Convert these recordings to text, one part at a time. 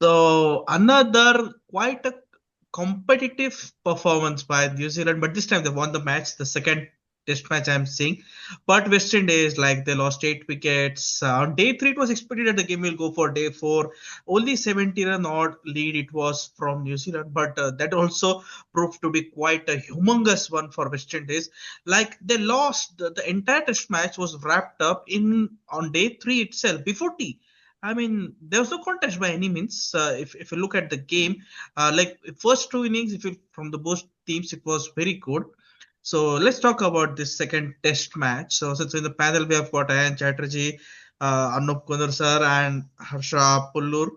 So another quite a competitive performance by New Zealand, but this time they won the match, the second test match I'm seeing. But West Indies, like they lost 8 wickets. On day three, it was expected that the game will go for day four. Only 70 run odd lead it was from New Zealand, but that also proved to be quite a humongous one for West Indies. Like they lost the entire test match was wrapped up in on day three itself before tea. I mean, there was no contest by any means. If you look at the game, like first two innings, if you from the both teams, it was very good. So let's talk about this second test match. So since in the panel we have got Ayan Chatterjee, AnupKonnur sir, and HarshaPullur.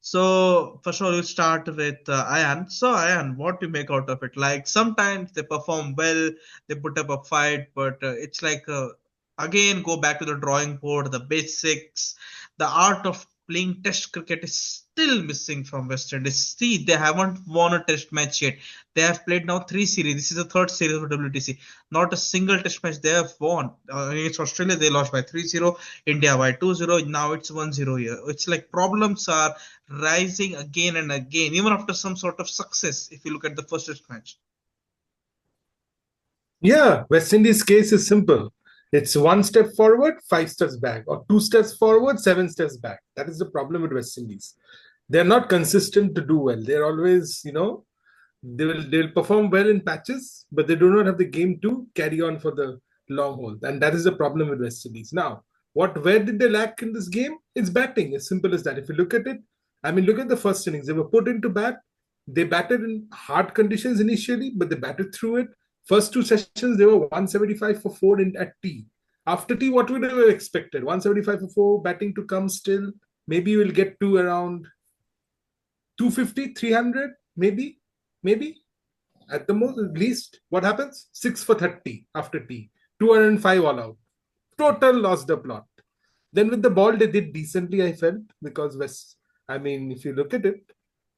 So first of all, we'll start with Ayan. So Ayan, what do you make out of it? Like sometimes they perform well, they put up a fight, but it's like again go back to the drawing board, the basics, the art of playing test cricket is still missing from West Indies. See, they haven't won a test match yet. They have played now three series. This is the third series for WTC. Not a single test match they have won. Against Australia, they lost by 3-0. India by 2-0. Now it's 1-0 here. It's like problems are rising again and again, even after some sort of success, if you look at the first test match. Yeah, West Indies case is simple. It's one step forward, 5 steps back, or 2 steps forward, 7 steps back. That is the problem with West Indies. They're not consistent to do well. They're always, they'll perform well in patches, but they do not have the game to carry on for the long haul. And that is the problem with West Indies. Now, where did they lack in this game? It's batting, as simple as that. If you look at it, I mean, look at the first innings. They were put into bat. They batted in hard conditions initially, but they batted through it. First two sessions, they were 175 for 4 at tea. After tea, what would have expected? 175 for 4, batting to come still. Maybe you will get to around 250, 300, maybe. At the most, at least. What happens? 6 for 30 after tea. 205 all out. Total lost the plot. Then with the ball, they did decently, I felt, because if you look at it,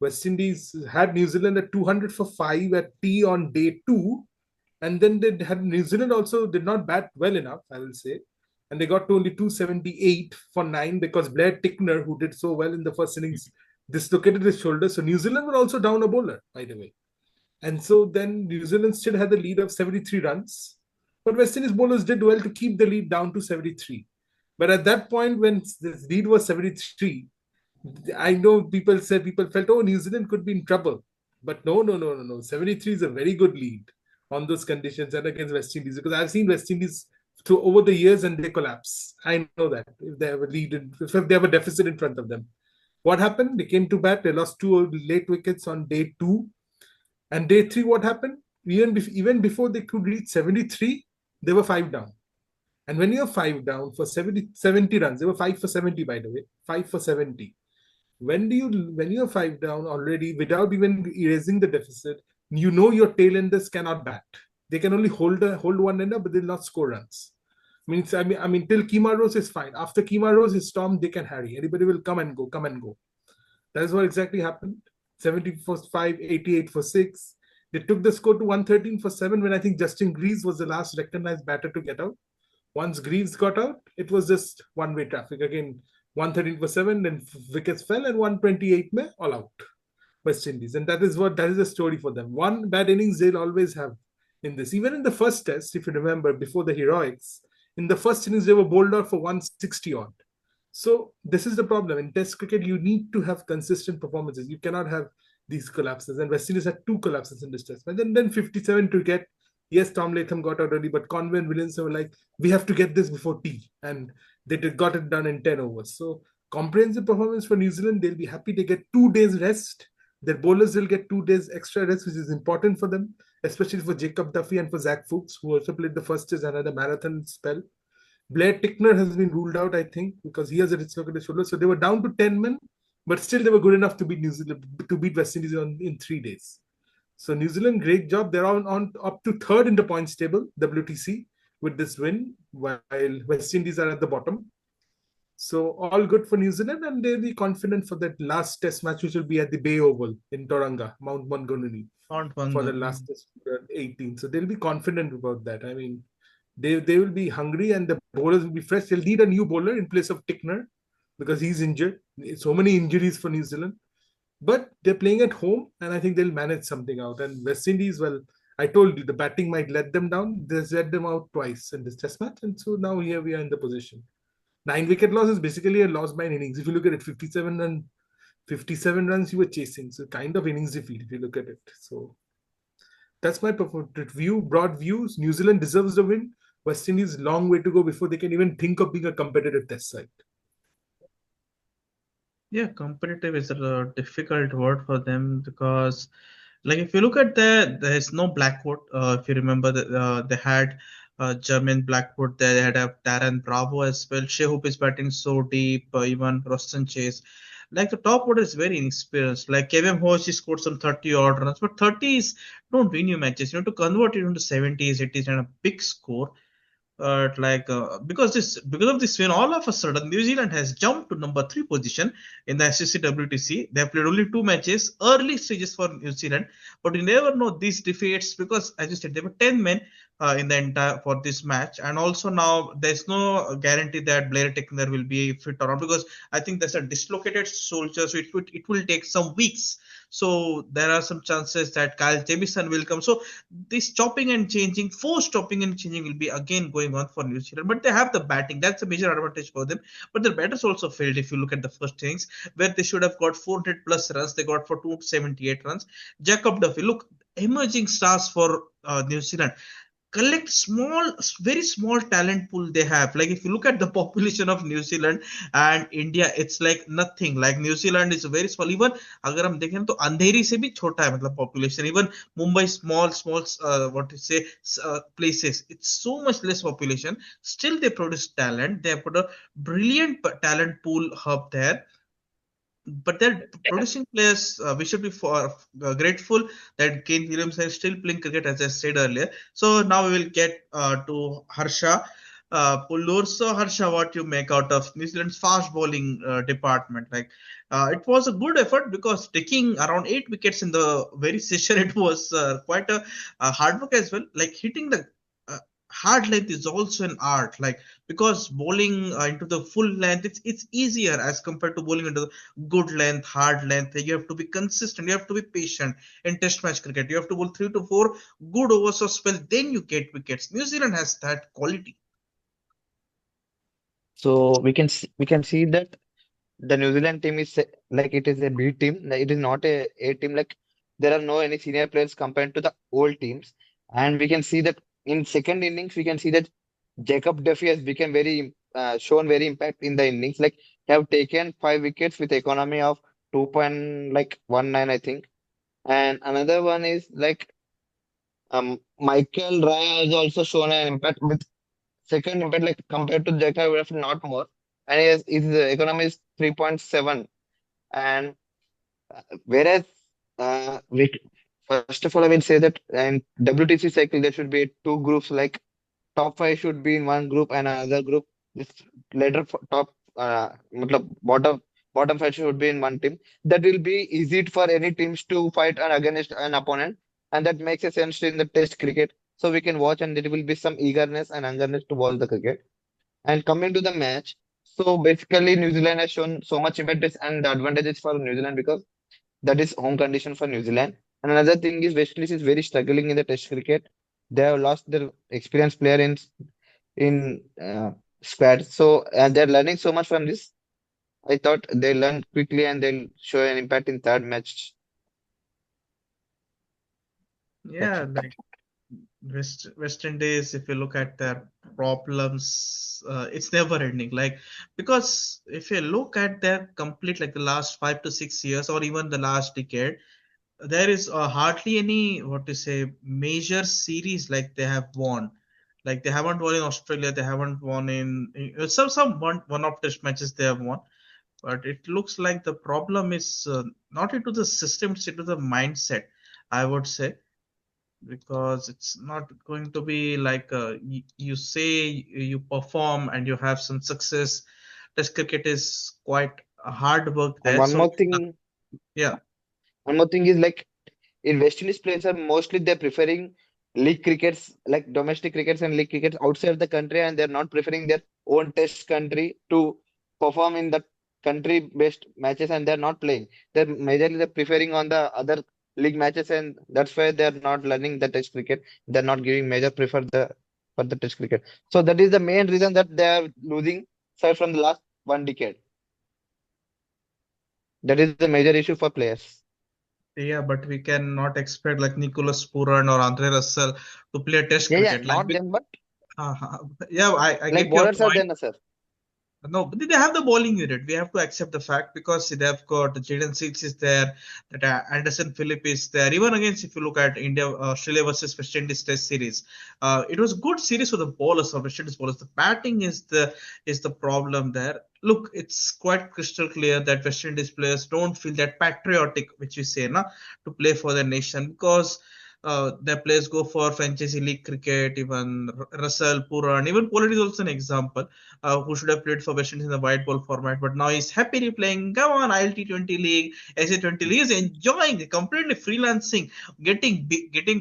West Indies had New Zealand at 200 for 5 at tea on day 2. And then they had New Zealand also did not bat well enough, I will say. And they got to only 278 for 9 because Blair Tickner, who did so well in the first innings, dislocated his shoulder. So New Zealand were also down a bowler, by the way. And so then New Zealand still had the lead of 73 runs. But West Indies bowlers did well to keep the lead down to 73. But at that point, when the lead was 73, I know people felt, oh, New Zealand could be in trouble. But no. 73 is a very good lead on those conditions and against West Indies, because I've seen West Indies through over the years and they collapse. I know that if they have a lead, if they have a deficit in front of them. What happened? They came to bat. They lost 2 late wickets on day 2. And day 3, what happened? Even before they could reach 73, they were 5 down. And when you're 5 down for 70 runs, they were 5 for 70, by the way, 5 for 70. When you're 5 down already, without even erasing the deficit, you know your tailenders cannot bat. They can only hold one ender, but they'll not score runs. Till Kima Rose is fine. After Kima Rose is storm, they can harry. Anybody will come and go. That is what exactly happened. 70 for 5, 88 for 6. They took the score to 113 for 7 when I think Justin Greaves was the last recognized batter to get out. Once Greaves got out, it was just one-way traffic. Again, 113 for 7, then wickets fell, and 128 mein all out. West Indies. And that is the story for them. One bad innings they'll always have in this. Even in the first test, if you remember, before the heroics, in the first innings, they were bowled out for 160 odd. So this is the problem. In test cricket, you need to have consistent performances. You cannot have these collapses. And West Indies had 2 collapses in this test. And then 57 to get. Yes, Tom Latham got out early, but Conway and Williamson were like, we have to get this before tea. And they got it done in 10 overs. So comprehensive performance for New Zealand. They'll be happy to get 2 days rest. Their bowlers will get 2 days extra rest, which is important for them, especially for Jacob Duffy and for Zach Fuchs, who also played the first test and had a marathon spell. Blair Tickner has been ruled out, I think, because he has a dislocated shoulder. So they were down to 10 men, but still they were good enough to beat New Zealand, to beat West Indies in 3 days. So New Zealand, great job. They're on up to 3rd in the points table, WTC, with this win, while West Indies are at the bottom. So all good for New Zealand, and they'll be confident for that last test match, which will be at the Bay Oval in Tauranga, Mount Montgomery, for the last test 18. So they'll be confident about that. I mean, they will be hungry and the bowlers will be fresh. They'll need a new bowler in place of Tickner because he's injured. So many injuries for New Zealand. But they're playing at home, and I think they'll manage something out. And West Indies, well, I told you the batting might let them down. They let them out twice in this test match, and so now here we are in the position. 9 wicket loss is basically a loss by an innings. If you look at it, 57 runs you were chasing. So kind of innings defeat if you look at it. So that's my view, broad views. New Zealand deserves the win. West Indies long way to go before they can even think of being a competitive test side. Yeah, competitive is a difficult word for them because, like, if you look at there's no Blackwood. If you remember, they had German Blackwood there. They had a Darren Bravo as well. Shea Hope is batting so deep. Even Roston Chase. Like the top order is very inexperienced. Like Kevin Hosh, he scored some 30 odd runs, but 30s don't win you matches. You know, to convert it into 70s, 80s, and a big score. Because of this win, all of a sudden New Zealand has jumped to number three position in the SCC WTC. They have played only two matches, early stages for New Zealand, but you never know these defeats because, as you said, there were 10 men in the entire for this match, and also now there's no guarantee that Blair Techner will be fit or not because I think there's a dislocated shoulder, so it will take some weeks. So there are some chances that Kyle Jamieson will come. So this chopping and changing, forced chopping and changing will be again going on for New Zealand. But they have the batting. That's a major advantage for them. But their batters also failed if you look at the first innings, where they should have got 400 plus runs. They got for 278 runs. Jacob Duffy, look, emerging stars for New Zealand collect small, very small talent pool they have. Like if you look at the population of New Zealand and India, it's like nothing. Like New Zealand is very small. Even अगर हम देखें तो अंधेरी से भी छोटा है मतलब population. Even Mumbai small what to say places. It's so much less population. Still they produce talent. They have put a brilliant talent pool hub there, but they're producing players. We should be grateful that Kane Williams is still playing cricket, as I said earlier. So now we will get to Harsha Pullur. So Harsha, what you make out of New Zealand's fast bowling department? Like it was a good effort because taking around 8 wickets in the very session, it was quite a hard work as well. Like hitting the uh, hard length is also an art. Like because bowling into the full length, it's easier as compared to bowling into the good length, hard length. You have to be consistent. You have to be patient in Test match cricket. You have to bowl 3 to 4 good overs of spell. Then you get wickets. New Zealand has that quality. So we can see that the New Zealand team is like it is a B team. Like, it is not a team. Like there are no any senior players compared to the old teams, and we can see that in second innings we can see that Jacob Duffy has become very shown very impact in the innings. Like have taken 5 wickets with economy of 2.19 I think, and another one is like Michael Ryan has also shown an impact with second impact like compared to Jacob Duffy not more, and his economy is 3.7. And whereas we first of all, I will say that in WTC cycle there should be two groups. Like top five should be in one group and another group. This later top, matlab bottom five should be in one team. That will be easy for any teams to fight and against an opponent, and that makes a sense in the Test cricket. So we can watch, and there will be some eagerness and eagerness to watch the cricket. And coming to the match, so basically New Zealand has shown so much impact and the advantages for New Zealand because that is home condition for New Zealand. And another thing is West Indies is very struggling in the Test cricket. They have lost their experienced player in squad. So and they're learning so much from this. I thought they learn quickly and they'll show an impact in third match. That's Yeah, it. like West Indies, if you look at their problems, it's never ending. Like because if you look at their complete like the last 5 to 6 years or even the last decade, there is hardly any what to say major series like they have won. Like they haven't won in Australia, they haven't won in some one of test matches they have won. But it looks like the problem is not into the system, it's into the mindset, I would say, because it's not going to be like you say you perform and you have some success. Test cricket is quite a hard work And there. So yeah, one more thing is like in West Indies players are mostly they're preferring league crickets like domestic crickets and league crickets outside the country, and they're not preferring their own Test country to perform in the country-based matches and they're not playing. They're preferring on the other league matches, and that's why they're not learning the Test cricket. They're not giving major prefer the for the Test cricket. So that is the main reason that they are losing aside from the last 1 decade. That is the major issue for players. Yeah, but we cannot expect like Nicholas Puran or Andre Russell to play a Test Yeah, cricket. not them, but Uh, yeah, I like get your bowlers are point. there, sir. No, but they have the bowling unit. We have to accept the fact because they have got Jaden Seeds is there, that Anderson Phillip is there. Even against if you look at India, Australia versus West Indies Test series, it was good series for the bowlers or West Indies bowlers. The batting is the problem there. Look, it's quite crystal clear that West Indies players don't feel that patriotic, which we say, na, to play for their nation because their players go for franchise league cricket. Even Russell, Puran, even Pollard is also an example who should have played for West Indies in the white ball format, but now he's happily playing. Come on, ILT20 league, SA20 league, he's enjoying completely freelancing, getting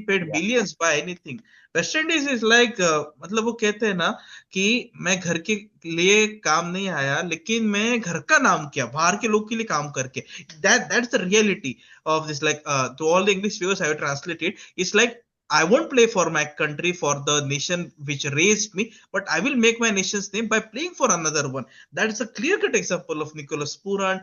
paid Yeah. billions by anything. West Indies is like मतलब वो कहते हैं ना कि मैं घर के लिए काम नहीं आया लेकिन मैं घर का नाम किया बाहर के लोग के लिए काम करके that's the reality of this like to all the English viewers I will translate it. It's like I won't play for my country, for the nation which raised me, but I will make my nation's name by playing for another one. That is a clear-cut example of Nicholas Puran,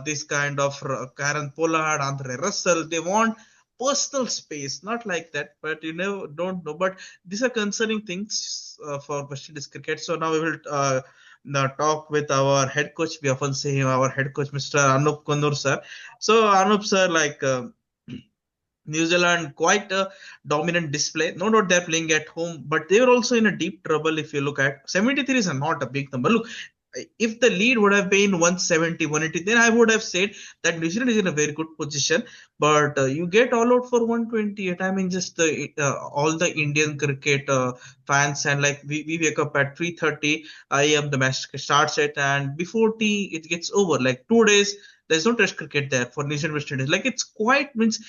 this kind of Karen Pollard, Andre Russell. They want personal space, not like that, but you know, don't know. But these are concerning things for West Indies cricket. So now we will now talk with our head coach. We often say him, our head coach, Mr. AnupKonnur, sir. So Anup, sir, like. New Zealand quite a dominant display. No doubt they're playing at home, but they were also in a deep trouble if you look at 73 is not a big number. Look, if the lead would have been 170, 180, then I would have said that New Zealand is in a very good position. But you get all out for 128. I mean, just all the Indian cricket fans and like we wake up at 3:30 a.m. The match starts it, and before tea it gets over. Like 2 days, there's no test cricket there for New Zealand West Indies. Like it's quite means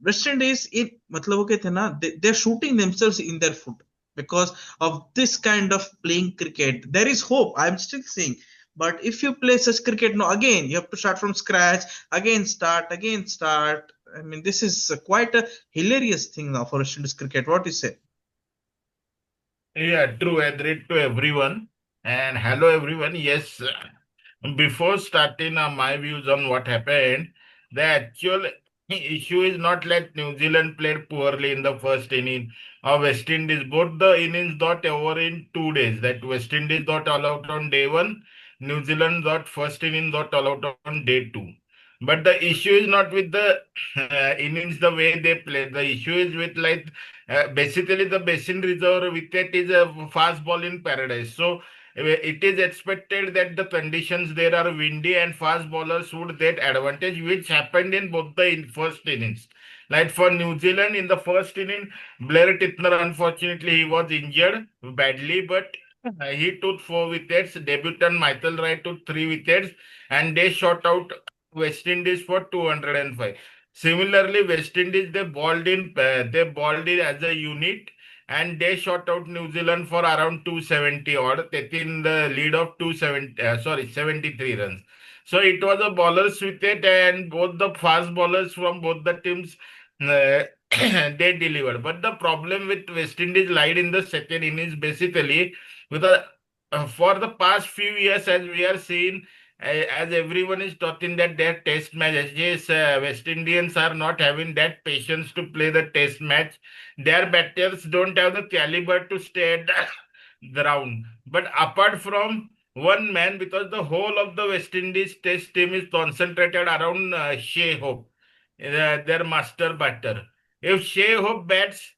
West Indies in मतलब वो कहते हैं ना they're shooting themselves in their foot because of this kind of playing cricket. There is hope. I'm still saying. But if you play such cricket, no, again, you have to start from scratch, again start. I mean, this is quite a hilarious thing now for West Indies cricket. What do you say? Yeah, true. Agreed to everyone. And hello, everyone. Yes, before starting my views on what happened, the actual issue is not that New Zealand played poorly in the first inning or West Indies. Both the innings got over in 2 days. That West Indies got all out on day one, New Zealand got first inning got all out on day two. But the issue is not with the innings the way they play. The issue is with like basically the Basin Reserve wicket is a fast ball in paradise. So it is expected that the conditions there are windy and fast bowlers would get advantage, which happened in both the first innings. Like for New Zealand in the first inning, Blair Titner, unfortunately, he was injured badly, but he took 4 wickets. Debutant Michael Wright took 3 wickets, and they shot out West Indies for 205. Similarly, West Indies they bowled in as a unit and they shot out New Zealand for around 270 odd, taking the lead of 73 runs. So it was a bowler's wicket, and both the fast bowlers from both the teams they delivered. But the problem with West Indies lied in the second innings basically with for the past few years, as we are seeing, as everyone is talking that their test matches, yes, West Indians are not having that patience to play the test match. Their batters don't have the caliber to stay at the ground. But apart from one man, because the whole of the West Indies test team is concentrated around Shea Hope, their master batter. If Shea Hope bats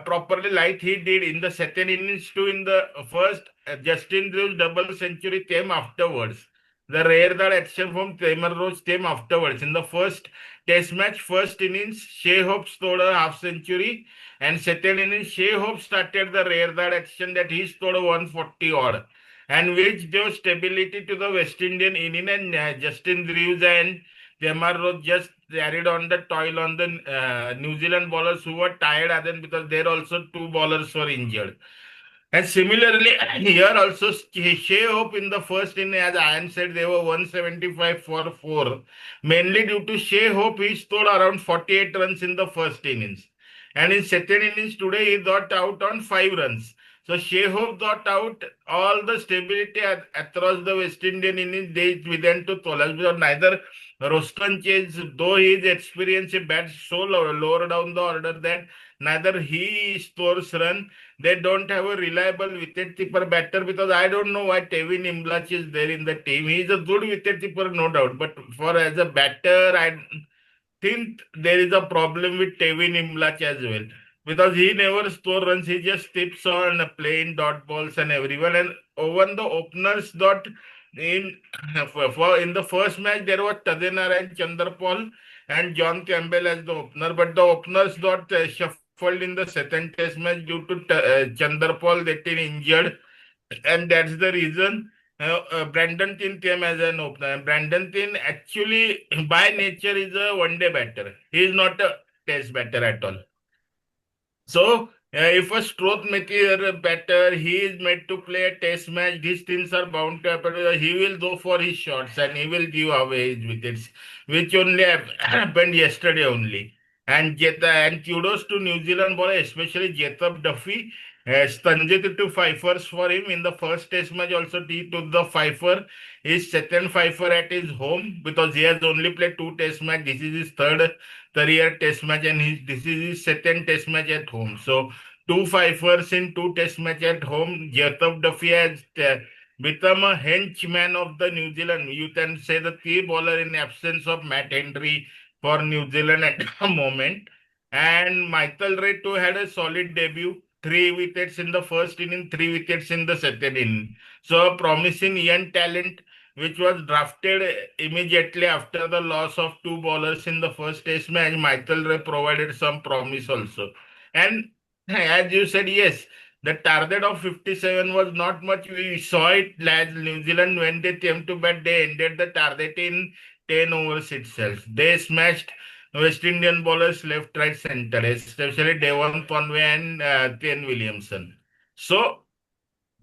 properly like he did in the second innings too, in the first, Justin Drew's double century came afterwards. The rare that action from Kramer Rose came afterwards. In the first test match, first innings, Shea Hope scored a half century, and second innings, Shea Hope started the rare that action that he scored a 140 odd, and which gave stability to the West Indian inning, and Justin Drews and Kramer Rose just carried on the toil on the New Zealand bowlers who were tired, and then because there also two bowlers were injured. And similarly, here also Shea Hope in the first inning, as Ayan said, they were 175 for 4. Mainly due to Shea Hope, he scored around 48 runs in the first innings. And in second innings today, he got out on 5 runs. So Shea Hope got out all the stability across the West Indian innings. They began to collapse because neither Roston Chase, though his experience bats so lower down the order that neither he scores run, they don't have a reliable wicket-keeper batter because I don't know why Tevin Imlach is there in the team. He's a good wicket-keeper, no doubt. But for as a batter, I think there is a problem with Tevin Imlach as well. Because he never score runs, he just tips on playing dot balls and everyone. And even the openers got in in the first match there was Tadenar and Chanderpaul and John Campbell as the opener, but the openers got shuffled in the second test match due to Chanderpaul getting injured, and that's the reason Brandon Tin came as an opener. Brandon Tin actually by nature is a one-day batter. He is not a test batter at all. So, if a stroke material batter, he is made to play a test match, these things are bound to happen. He will go for his shots and he will give away his wickets, which only happened yesterday only. And kudos to New Zealand bowler, especially Jacob Duffy, stunted to fifers for him in the first test match. Also, he took the fifer, his second fifer at his home because he has only played 2 test matches. This is his third career test match and this is his second test match at home. So 2 fifers in 2 test match at home. Jacob Duffy has become a henchman of the New Zealand. You can say the key bowler in absence of Matt Henry for New Zealand at the moment. And Michael Ray too had a solid debut. 3 wickets in the first inning, 3 wickets in the second inning. So a promising young talent which was drafted immediately after the loss of 2 bowlers in the first test match. Michael Ray provided some promise also. And as you said, yes, the target of 57 was not much. We saw it as New Zealand when they came to bat, they ended the target in 10 overs itself. They smashed West Indian bowlers left, right, center, especially Devon Conway and Ken Williamson. So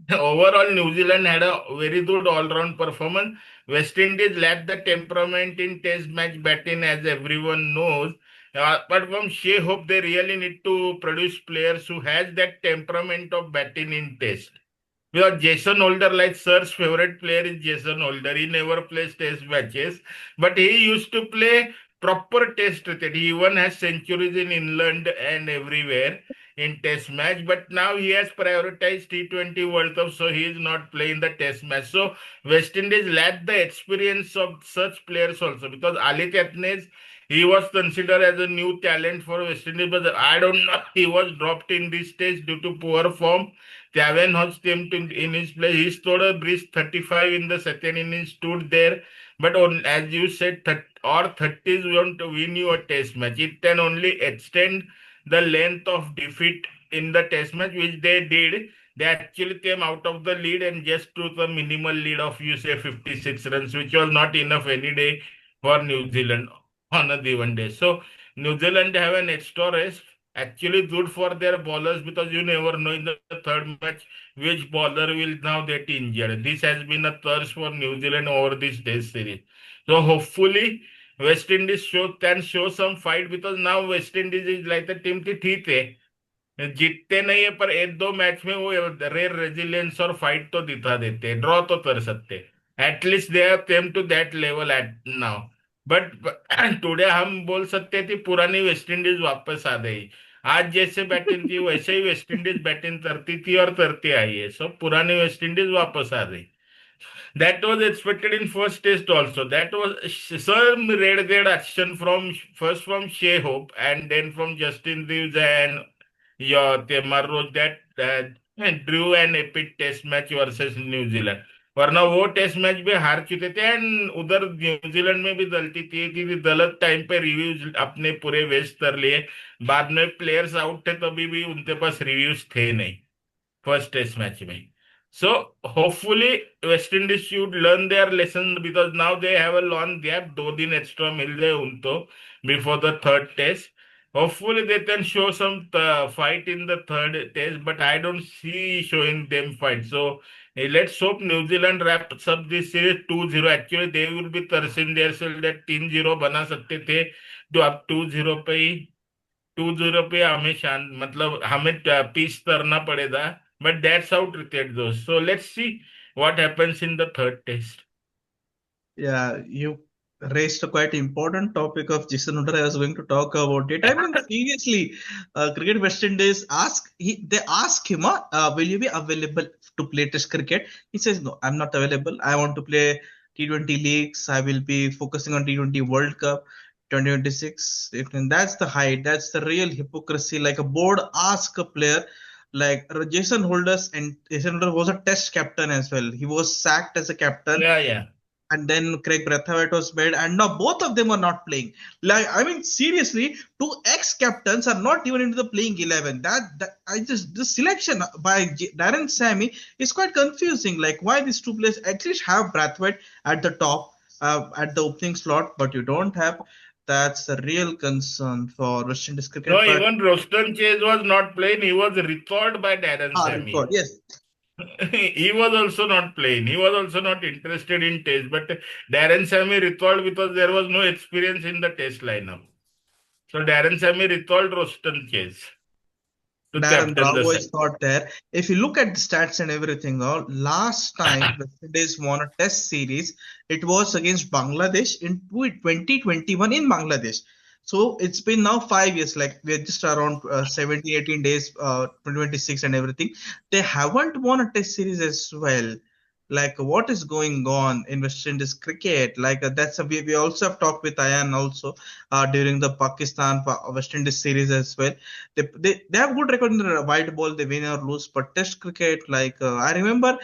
overall, New Zealand had a very good all-round performance. West Indies lacked the temperament in Test match batting, as everyone knows. But from sheer hope, they really need to produce players who has that temperament of batting in Test. Because Jason Holder, like Sir's favorite player is Jason Holder. He never plays test matches, but he used to play proper test cricket. He even has centuries in England and everywhere in test match. But now he has prioritized T20 World Cup, so he is not playing the test match. So West Indies lack the experience of such players also. Because Ali Katniss, he was considered as a new talent for West Indies, but I don't know. He was dropped in this test due to poor form. Gavin Hodge came in his place. He scored a brisk 35 in the second innings, stood there. But as you said, 30s want to win you a test match. It can only extend the length of defeat in the test match, which they did. They actually came out of the lead and just took a minimal lead of, you say, 56 runs, which was not enough any day for New Zealand on a given day. So New Zealand have an extra rest, actually good for their bowlers because you never know in the third match which bowler will now get injured. This has been a thirst for New Zealand over this test series. So hopefully West Indies can show some fight because now West Indies is like the team की ठीक है, जीतते नहीं है पर 1-2 match में वो rare resilience और फाइट तो दिखा देते हैं, ड्रॉ तो कर सकते हैं. At least they have came to that level at now. But today हम बोल सकते थे पुरानी वेस्ट इंडीज वापस आ गई. आज जैसे बैटिंग थी वैसे ही वेस्ट इंडीज बैटिंग करती थी और करती आई है. सो पुरानी वेस्ट इंडीज वापस आ गई. That was expected in first test also. That was some red grade action from first from Shea Hope and then from Justin Reeves and your Temar Rose that drew an epic test match versus New Zealand. वरना वो test match भी हार चुके थे and उधर New Zealand में भी गलती थी कि गलत टाइम पे रिव्यूज अपने पूरे वेस्ट कर लिए. बाद में प्लेयर्स आउट थे तभी भी उनके पास रिव्यूज थे नहीं फर्स्ट टेस्ट मैच में. So hopefully West Indies should learn their lesson because now they have a long gap. 2 दिन extra मिल गए उनको before the third test. Hopefully they can show some fight in the third test, but I don't see showing them fight. So let's hope New Zealand wraps up this series 2-0. Actually, they will be cursing themselves that 3-0 बना सकते थे, तो अब 2-0 पे ही 2-0 पे हमें शांत मतलब हमें पीस करना पड़ेगा. But that's how cricket goes. So let's see what happens in the third test. Yeah, you raised a quite important topic of Jason Hunter. I was going to talk about it. I mean, seriously, cricket West Indies they ask him, will you be available to play Test cricket? He says, no, I'm not available. I want to play T20 leagues. I will be focusing on T20 World Cup 2026. And that's the height. That's the real hypocrisy. Like a board ask a player. Like Jason Holders, and Jason Holder was a Test captain as well. He was sacked as a captain, Yeah, yeah. and then Craig Brathwaite was made, and now both of them are not playing. Like, I mean, seriously, two ex-captains are not even into the playing 11. This selection by Darren Sammy is quite confusing. Like, why these two players at least have Brathwaite at the top, at the opening slot, but you don't have. That's the real concern for West Indies No, cricket. But even Roston Chase was not playing. He was recalled by Darren Sammy. record, yes. He was also not playing. He was also not interested in test. But Darren Sammy recalled because there was no experience in the test lineup. So Darren Sammy recalled Roston Chase to Darren captain the Bravo side. is not there. If you look at the stats and everything, last time West Indies won a test series, it was against Bangladesh in 2021 in Bangladesh. So it's been now 5 years, like we're just around 17, 18 days, 2026 and everything. They haven't won a test series as well. Like, what is going on in West Indies cricket? Like, we also have talked with Ayan also during the Pakistan West Indies series as well. They have good record in the white ball. They win or lose, but Test cricket, like I remember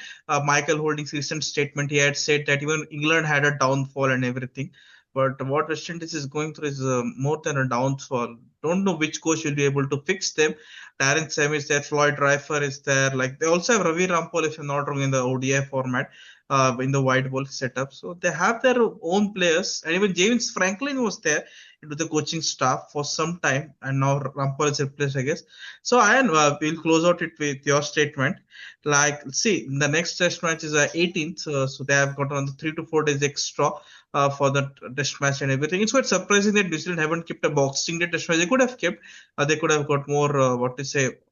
Michael Holding's recent statement. He had said that even England had a downfall and everything. But what West Indies is going through is more than a downfall. Don't know which coach will be able to fix them. Darren Sam is there, Floyd Reifer is there. Like, they also have Ravi Rampal, if I'm not wrong, in the ODI format, in the white ball setup. So they have their own players, and even James Franklin was there into the coaching staff for some time, and now Rampal is replaced, I guess. So Ayan, we'll close out it with your statement. Like, see, the next test match is 18th, so they have got on the 3 to 4 days extra for the test match and everything. It's quite surprising that New Zealand haven't kept a Boxing Day test match. They could have kept, they could have got more,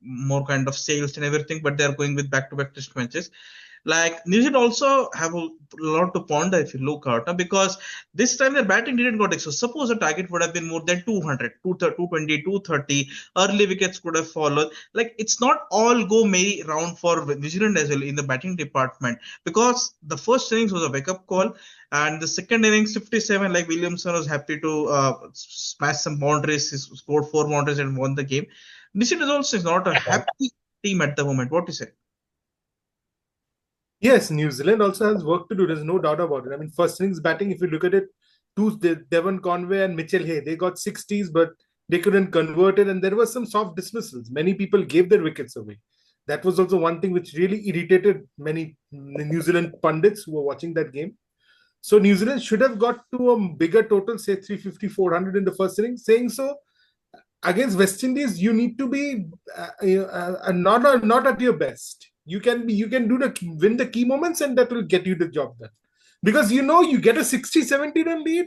more kind of sales and everything, but they're going with back-to-back test matches. Like, New Zealand also have a lot to ponder if you look out, because this time their batting didn't got exposed. Suppose the target would have been more than 200, 220, 230. Early wickets could have followed. Like, it's not all go merry round for New Zealand as well in the batting department, because the first innings was a wake-up call, and the second innings 57, like Williamson was happy to smash some boundaries. He scored 4 boundaries and won the game. New Zealand also is not a happy team at the moment. What do you say? Yes, New Zealand also has work to do. There's no doubt about it. I mean, first innings batting, if you look at it, Devon Conway and Mitchell Hay, they got 60s, but they couldn't convert it. And there were some soft dismissals. Many people gave their wickets away. That was also one thing which really irritated many New Zealand pundits who were watching that game. So New Zealand should have got to a bigger total, say 350, 400 in the first inning. Saying so, against West Indies, you need to be not at your best. You can win the key moments, and that will get you the job done. Because you get a 60, 70 run lead,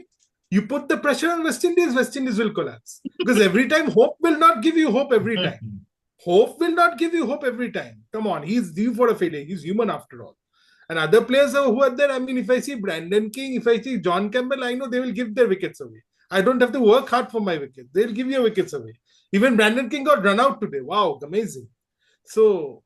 you put the pressure on West Indies will collapse. Because every time, hope will not give you hope every time. Hope will not give you hope every time. Come on, he's due for a failure. He's human after all. And other players who are there, I mean, if I see Brandon King, if I see John Campbell, I know they will give their wickets away. I don't have to work hard for my wickets. They'll give your wickets away. Even Brandon King got run out today. Wow, amazing. So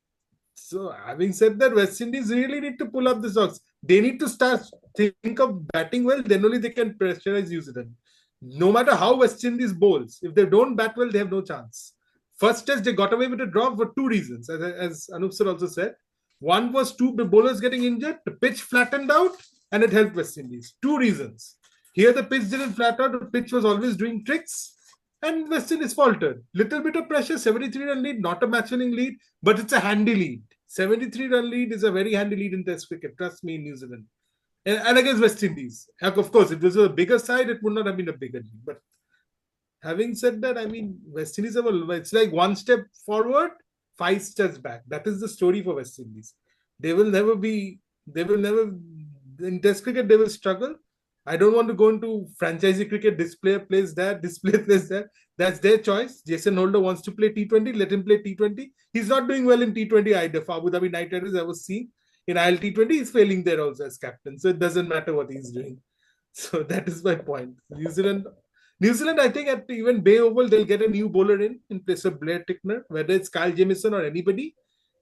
having said that, West Indies really need to pull up the socks. They need to start think of batting well. Then only they can pressurize New Zealand. No matter how West Indies bowls, if they don't bat well, they have no chance. First test, they got away with a draw for two reasons, as Anup sir also said. One was two bowlers getting injured, the pitch flattened out, and it helped West Indies. Two reasons. Here, the pitch didn't flat out, the pitch was always doing tricks, and West Indies faltered. Little bit of pressure, 73 run lead, not a match winning lead, but it's a handy lead. 73 run lead is a very handy lead in Test cricket. Trust me, in New Zealand. And against West Indies. Of course, if it was a bigger side, it would not have been a bigger lead. But Having said that, I mean, West Indies it's like one step forward, 5 steps back. That is the story for West Indies. They will never be, they will never, in Test cricket, they will struggle. I don't want to go into franchisee cricket. This player plays that, this player plays that. That's their choice. Jason Holder wants to play T20, let him play T20. He's not doing well in T20 either. For Abu Dhabi Knight Riders, I was seeing in ILT20, he's failing there also as captain. So it doesn't matter what he's doing. So that is my point. New Zealand, I think at even Bay Oval, they'll get a new bowler in place of Blair Tickner, whether it's Kyle Jamieson or anybody,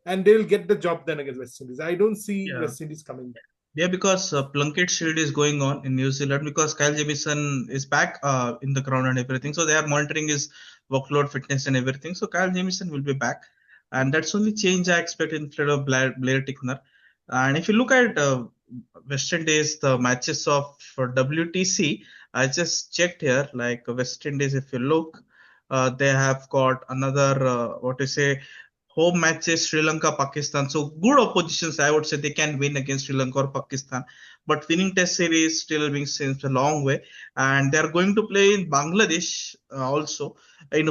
and they'll get the job done against West Indies. I don't see Yeah. West Indies coming back. Yeah, because Plunkett Shield is going on in New Zealand because Kyle Jamieson is back in the ground and everything. So they are monitoring his workload, fitness, and everything. So Kyle Jamieson will be back, and that's only change I expect instead of Blair Tickner. And if you look at West Indies, the matches of WTC, I just checked here. Like West Indies, if you look, they have got another what to say home matches Sri Lanka, Pakistan. So good oppositions, I would say they can win against Sri Lanka or Pakistan. But winning Test series still being seems a long way, and they are going to play in Bangladesh also in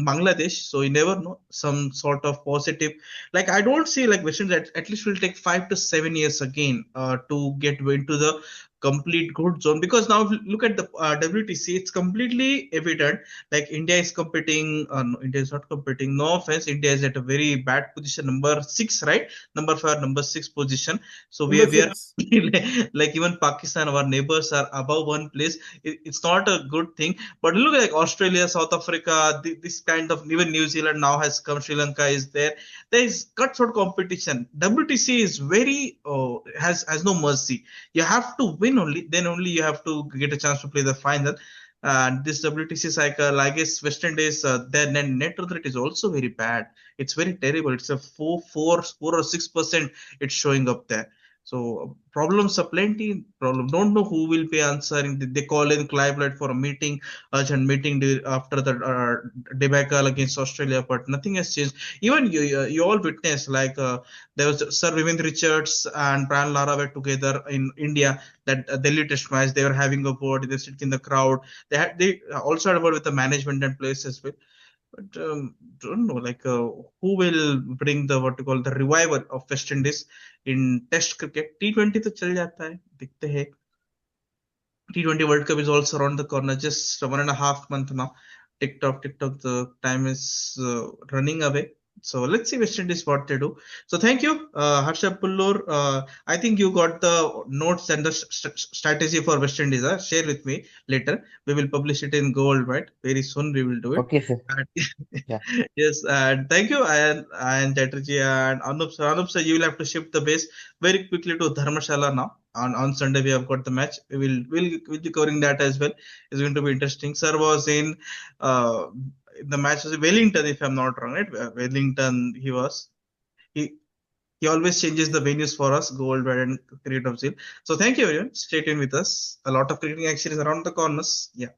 Bangladesh. So you never know, some sort of positive. Like I don't see like West Indies at least will take 5 to 7 years again to get into the complete good zone, because now if you look at the WTC, it's completely evident like India is competing. No, India is not competing. No offense, India is at a very bad position, number 6, right? Number 5, number 6 position. So we Number are 6. like even Pakistan, our neighbors are above one place. It's not a good thing. But look like Australia, South Africa, this kind of, even New Zealand now has come. Sri Lanka is there. There is cutthroat competition. WTC is very has no mercy. You have to win only, then only you have to get a chance to play the final. And this WTC cycle, I guess West Indies, their net run rate is also very bad. It's very terrible. It's a 4 or 6% it's showing up there. So problems are plenty. Problem. Don't know who will be answering. They call in Clive Lloyd for a meeting, urgent meeting after the debacle against Australia, but nothing has changed. Even you all witnessed like there was Sir Vivian Richards and Brian Lara were together in India, that Delhi Test match. They were having a word. They sit in the crowd. They also had a word with the management and players as well. But don't know like who will bring the what you call the revival of West Indies in Test cricket. T20 तो चल जाता है, दिखते हैं. T20 World Cup is also around the corner, just 1.5 months now. TikTok, the time is running away. So let's see West Indies what they do. So thank you, HarshaPullur. I think you got the notes and the strategy for West Indies. Share with me later. We will publish it in Gold, right? Very soon we will do it. Okay, sir. And Yeah. yes, and thank you, Ayan Chatterjee and Anup. So Anup, sir, you will have to shift the base very quickly to Dharmashala now. On Sunday we have got the match. We'll be covering that as well. It's going to be interesting. Sir was in the match was Wellington, if I'm not wrong, right? Wellington, he always changes the venues for us, Gold, Red, and Cricket of Zeal. So thank you everyone. Stay tuned with us. A lot of cricketing action is around the corners. Yeah.